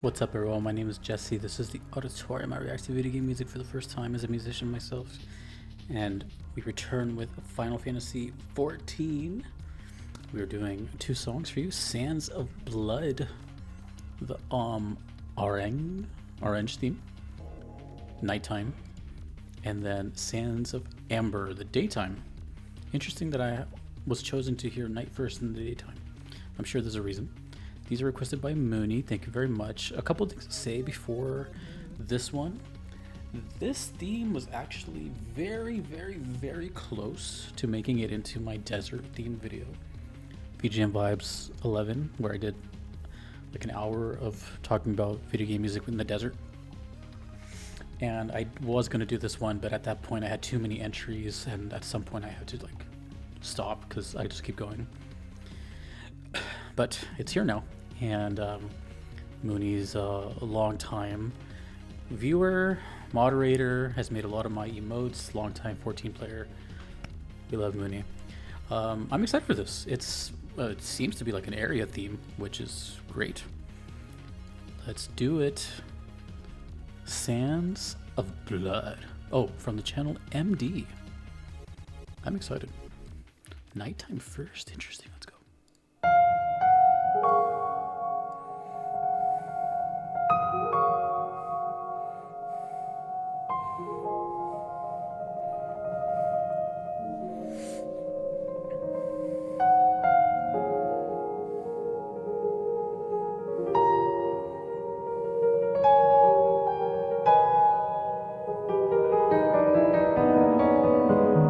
What's up, everyone? My name is Jesse. This is the Auditorium. I react to video game music for the first time as a musician myself, and we return with Final Fantasy XIV. We are doing two songs for you: "Sands of Blood," the Araeng orange theme, nighttime, and then "Sands of Amber," the daytime. Interesting that I was chosen to hear night first in the daytime. I'm sure there's a reason. These are requested by Mooney. Thank you very much. A couple things to say before this one. This theme was actually very close to making it into my desert theme video, BGM Vibes 11, where I did like an hour of talking about video game music in the desert. And I was going to do this one, but at that point I had too many entries, and at some point I had to like stop because I just keep going. But it's here now. And Mooney's a long-time viewer, moderator, has made a lot of my emotes, long-time 14 player. We love Mooney. I'm excited for this. It seems to be like an area theme, which is great. Let's do it. Sands of Blood. Oh, from the channel MD. I'm excited. Nighttime first. Interesting. Let's go.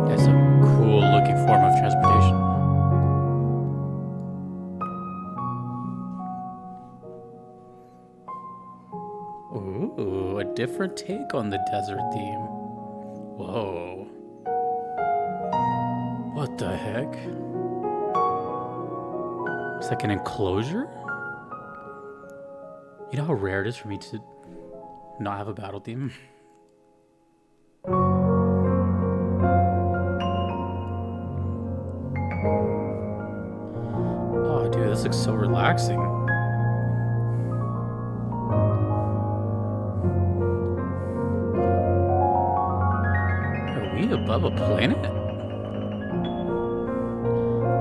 That's a cool looking form of transportation. Ooh, a different take on the desert theme. Whoa. What the heck? It's like an enclosure? You know how rare it is for me to not have a battle theme? Oh, dude, this looks so relaxing. Are we above a planet?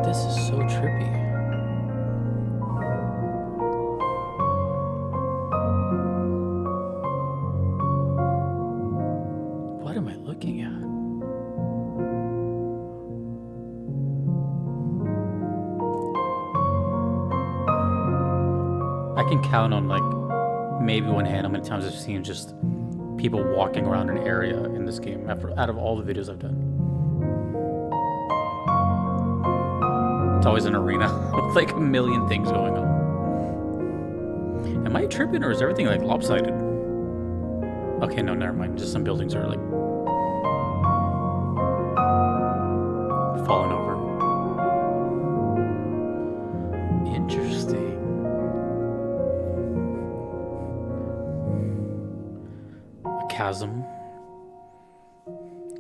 This is so trippy. What am I looking at? I can count on like maybe one hand how many times I've seen just people walking around an area in this game out of all the videos I've done. It's always an arena with like a million things going on. Am I tripping or is everything like lopsided? Okay, no, never mind. Just some buildings are like falling over. Interesting. A chasm.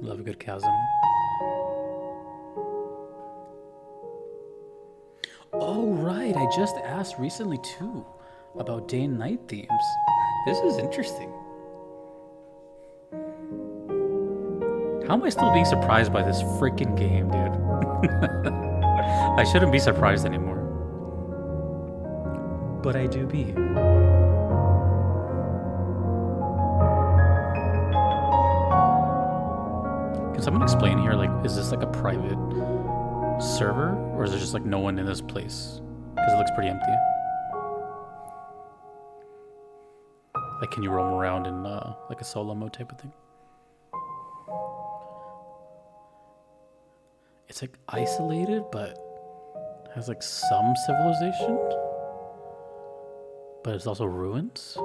Love a good chasm. Oh, right. I just asked recently too about day and night themes. This is interesting. How am I still being surprised by this freaking game, dude? I shouldn't be surprised anymore. But I do be. Can someone explain here, like, is this like a private server? Or is there just like no one in this place? Because it looks pretty empty. Like, can you roam around in like a solo mode type of thing? It's like isolated, but has like some civilization. But it's also ruins.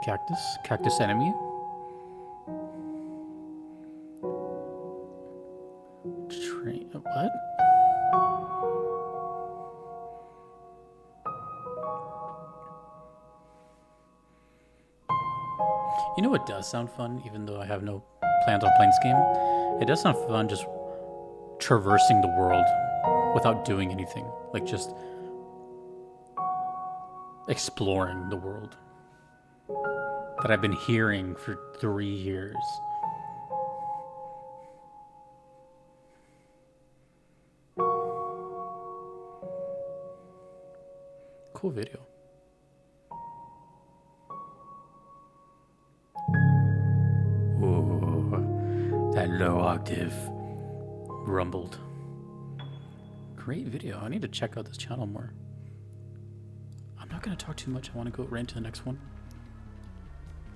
Cactus enemy. Train, what? You know what does sound fun, even though I have no plans on playing this game? It does sound fun just traversing the world without doing anything. Like just exploring the world that I've been hearing for 3 years. Cool video. Ooh, that low octave rumbled. Great video. I need to check out this channel more. I'm not going to talk too much. I want to go right into the next one.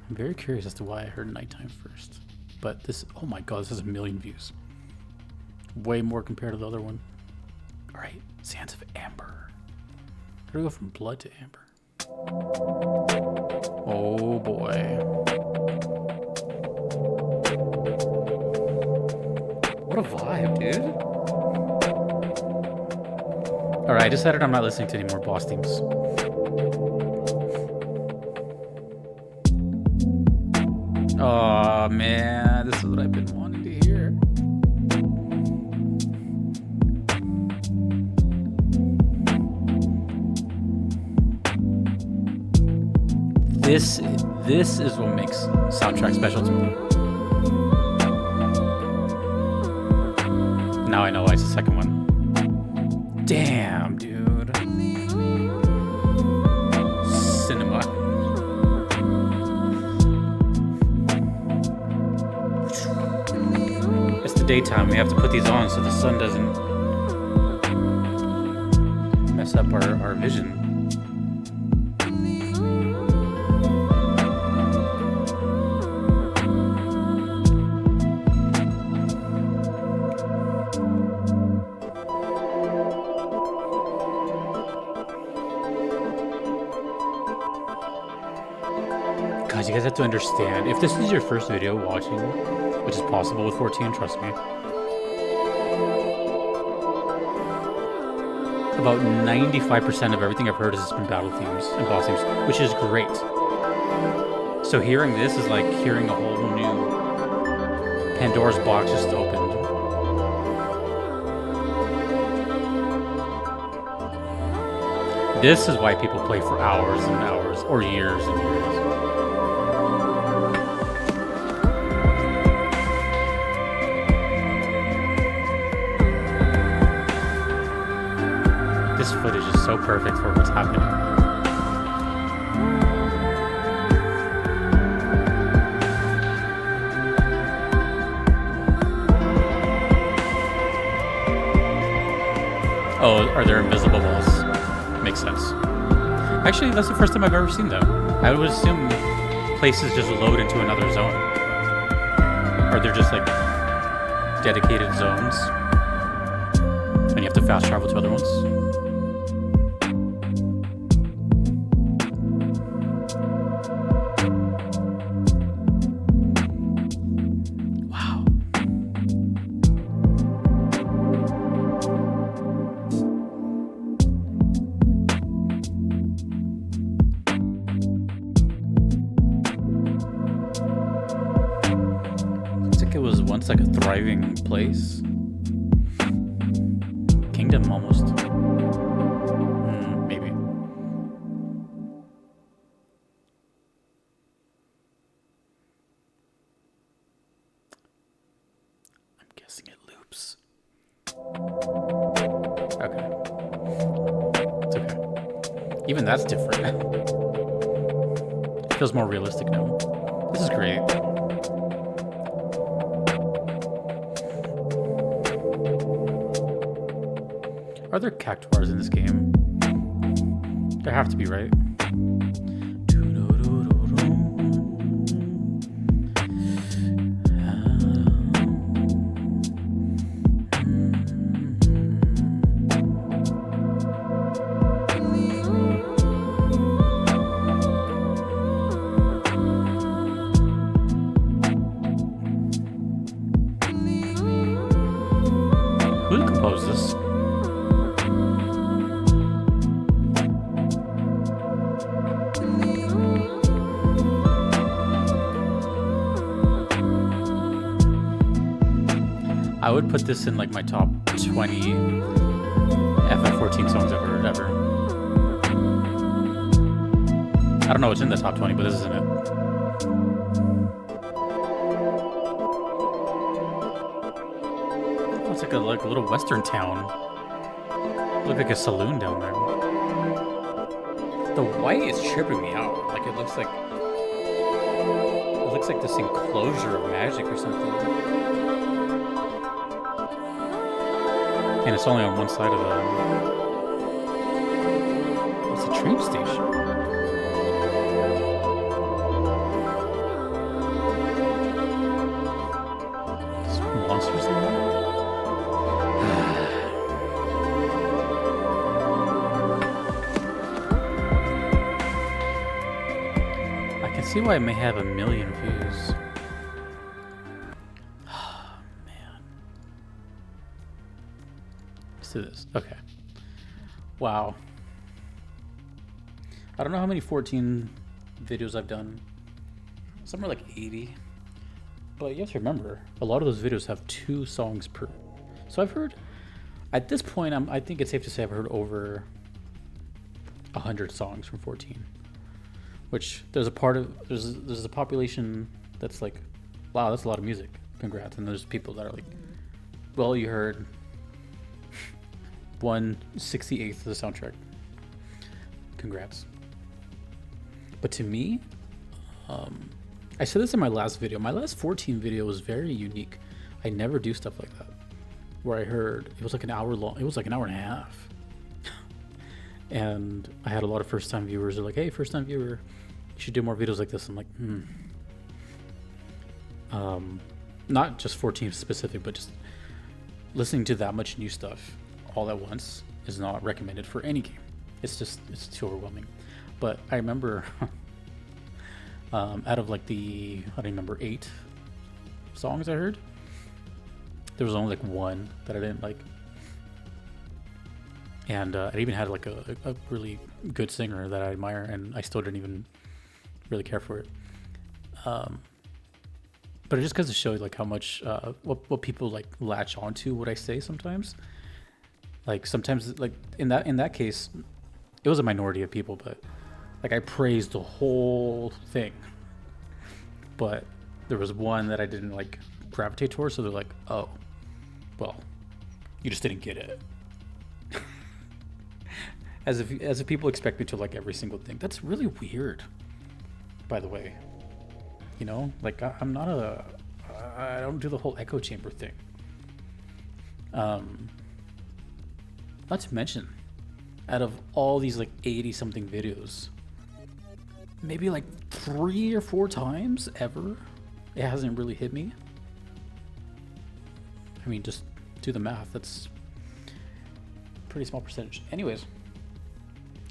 I'm very curious as to why I heard nighttime first. But this, oh my god, this has 1 million views. Way more compared to the other one. Alright, Sands of Amber. How do we go from blood to amber? Oh boy. What a vibe, dude. Alright, I decided I'm not listening to any more boss themes. Oh man, this is what I've been wanting to hear. This is what makes soundtrack special to me. Now I know why it's the second one. Damn, dude. Cinema. It's the daytime. We have to put these on so the sun doesn't mess up our vision. Guys, you guys have to understand, if this is your first video watching, which is possible with 14, trust me, about 95% of everything I've heard has been battle themes and boss themes, which is great. So hearing this is like hearing a whole new Pandora's box just opened. This is why people play for hours and hours, or years and years. This footage is so perfect for what's happening. Oh, are there invisible walls? Makes sense. Actually, that's the first time I've ever seen that. I would assume places just load into another zone. Or they're just like dedicated zones. And you have to fast travel to other ones. Like a thriving place. Kingdom almost. Maybe. I'm guessing it loops. Okay. It's okay. Even that's different. It feels more realistic now. This is great. Are there cactuars in this game? There have to be, right? Who composed this? I would put this in like my top 20 FF14 songs I've heard ever. I don't know what's in the top 20, but this isn't it. Oh, it's like a little western town. Look like a saloon down there. The white is tripping me out. Like it looks like this enclosure of magic or something. And it's only on one side of it's a train station. There's monsters in there. I can see why it may have 1 million views. To this. Okay. Wow. I don't know how many 14 videos I've done. Some are like 80. But you have to remember, a lot of those videos have 2 songs per. So I've heard, at this point, I think it's safe to say I've heard over 100 songs from 14. Which there's a part of, there's a population that's like, wow, that's a lot of music. Congrats. And there's people that are like, well, you heard 1/68 of the soundtrack. Congrats. But to me, I said this in my last video. My last 14 video was very unique. I never do stuff like that. Where I heard, it was like an hour long. It was like an hour and a half. And I had a lot of first time viewers. They're like, hey, first time viewer, you should do more videos like this. I'm like, not just 14 specific, but just listening to that much new stuff all at once is not recommended for any game. It's too overwhelming. But I remember out of like the, I don't remember, 8 songs I heard, there was only like 1 that I didn't like. And I even had like a really good singer that I admire, and I still didn't even really care for it. But it just goes to show like how much what people like latch onto what I say sometimes. Like sometimes, like in that case, it was a minority of people, but like I praised the whole thing. But there was one that I didn't like gravitate towards, so they're like, "Oh, well, you just didn't get it." as if people expect me to like every single thing. That's really weird, by the way. You know, like I don't do the whole echo chamber thing. Not to mention, out of all these like 80 something videos, maybe like 3 or 4 times ever, it hasn't really hit me. I mean, just do the math. That's a pretty small percentage. Anyways,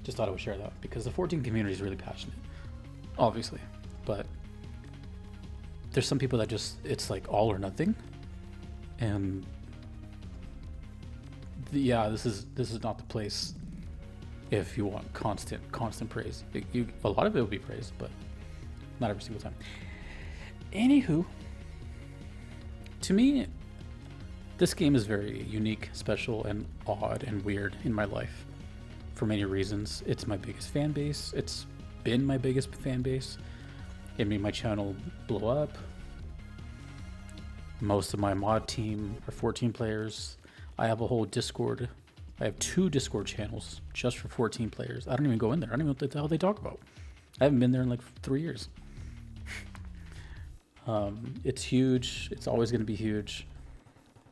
just thought I would share that because the 14 community is really passionate, obviously, but there's some people that just, it's like all or nothing. And yeah, this is not the place if you want constant praise. A lot of it will be praised, but not every single time. Anywho, to me, this game is very unique, special, and odd and weird in my life for many reasons. It's my biggest fan base. It's been my biggest fan base. It made my channel blow up. Most of my mod team are 14 players. I have a whole Discord. I have 2 Discord channels just for 14 players. I don't even go in there. I don't even know what the hell they talk about. I haven't been there in like 3 years. It's huge. It's always going to be huge.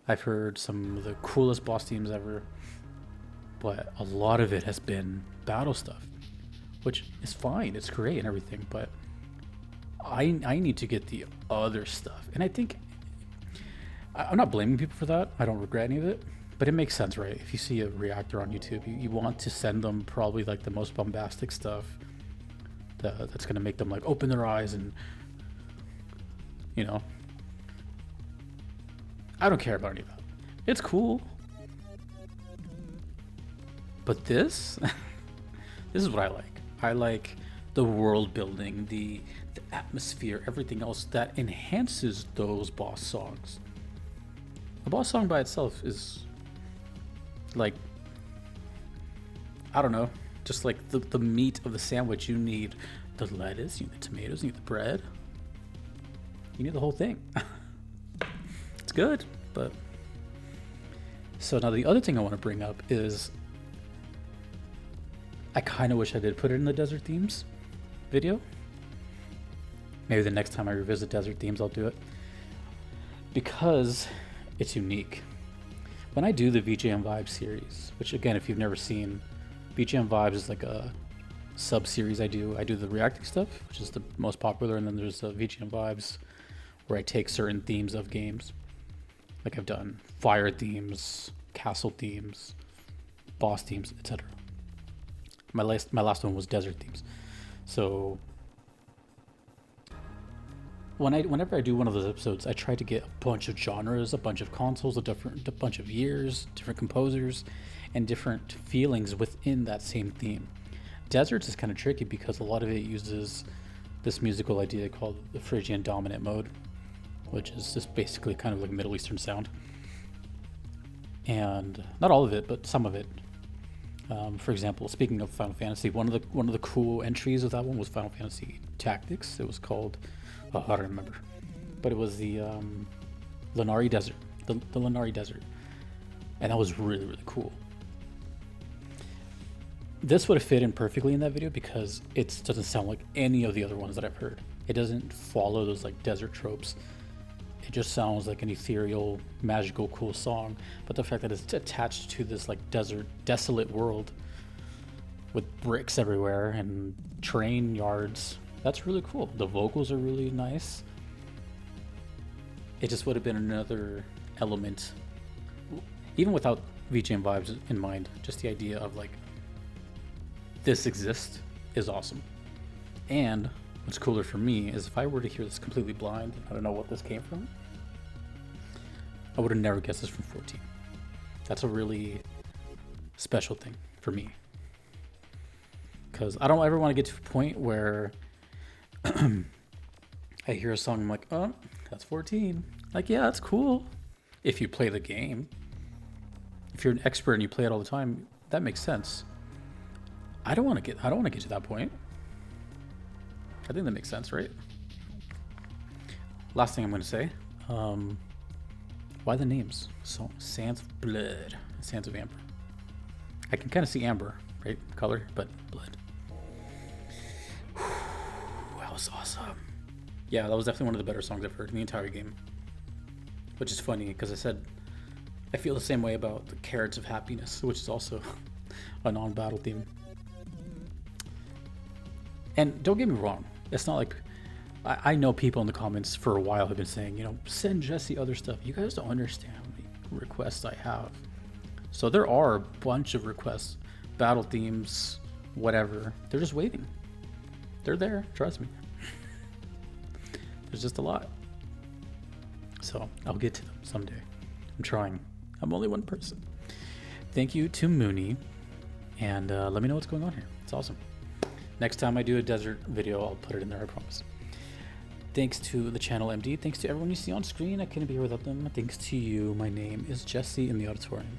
I've heard some of the coolest boss teams ever, but a lot of it has been battle stuff, which is fine. It's great and everything, but I need to get the other stuff. And I think, I'm not blaming people for that. I don't regret any of it, but it makes sense, right? If you see a reactor on YouTube, you want to send them probably like the most bombastic stuff that's going to make them like open their eyes and, you know, I don't care about any of that. It's cool. But this is what I like. I like the world building, the atmosphere, everything else that enhances those boss songs. A boss song by itself is like, I don't know, just like the meat of the sandwich. You need the lettuce, you need the tomatoes, you need the bread. You need the whole thing. It's good, but... So now the other thing I want to bring up is I kind of wish I did put it in the desert themes video. Maybe the next time I revisit desert themes, I'll do it. Because it's unique. When I do the VJM Vibes series, which again, if you've never seen, VJM Vibes is like a sub-series I do. I do the reacting stuff, which is the most popular, and then there's the VGM Vibes, where I take certain themes of games. Like I've done fire themes, castle themes, boss themes, etc. My last one was desert themes. So whenever I do one of those episodes, I try to get a bunch of genres, a bunch of consoles, a bunch of years, different composers, and different feelings within that same theme. Deserts is kind of tricky because a lot of it uses this musical idea called the Phrygian dominant mode, which is just basically kind of like Middle Eastern sound. And not all of it, but some of it. For example, speaking of Final Fantasy, one of the cool entries of that one was Final Fantasy Tactics. It was called, I don't remember, but it was the Lanari Desert, the Lanari Desert, and that was really, really cool. This would have fit in perfectly in that video because it doesn't sound like any of the other ones that I've heard. It doesn't follow those like desert tropes. It just sounds like an ethereal, magical, cool song. But the fact that it's attached to this like desert, desolate world with bricks everywhere and train yards, that's really cool. The vocals are really nice. It just would have been another element, even without VJM Vibes in mind, just the idea of like, this exists is awesome. And what's cooler for me is if I were to hear this completely blind, I don't know what this came from, I would have never guessed this from 14. That's a really special thing for me. Because I don't ever want to get to a point where I hear a song, I'm like, oh, that's 14. Like, yeah, that's cool. If you play the game. If you're an expert and you play it all the time, that makes sense. I don't want to get to that point. I think that makes sense, right? Last thing I'm going to say, why the names? So, Sands of Blood, Sands of Amber. I can kind of see amber, right? Color, but blood. That was awesome. Yeah, that was definitely one of the better songs I've heard in the entire game. Which is funny, because I said I feel the same way about the Carrots of Happiness, which is also a non-battle theme. And don't get me wrong, it's not like, I know people in the comments for a while have been saying, you know, send Jesse other stuff. You guys don't understand how many requests I have. So there are a bunch of requests, battle themes, whatever. They're just waiting. They're there, trust me. There's just a lot. So I'll get to them someday. I'm trying. I'm only one person. Thank you to Mooney, and let me know what's going on here. It's awesome. Next time I do a desert video, I'll put it in there, I promise. Thanks to the channel MD. Thanks to everyone you see on screen. I couldn't be here without them. Thanks to you. My name is Jesse in the auditorium.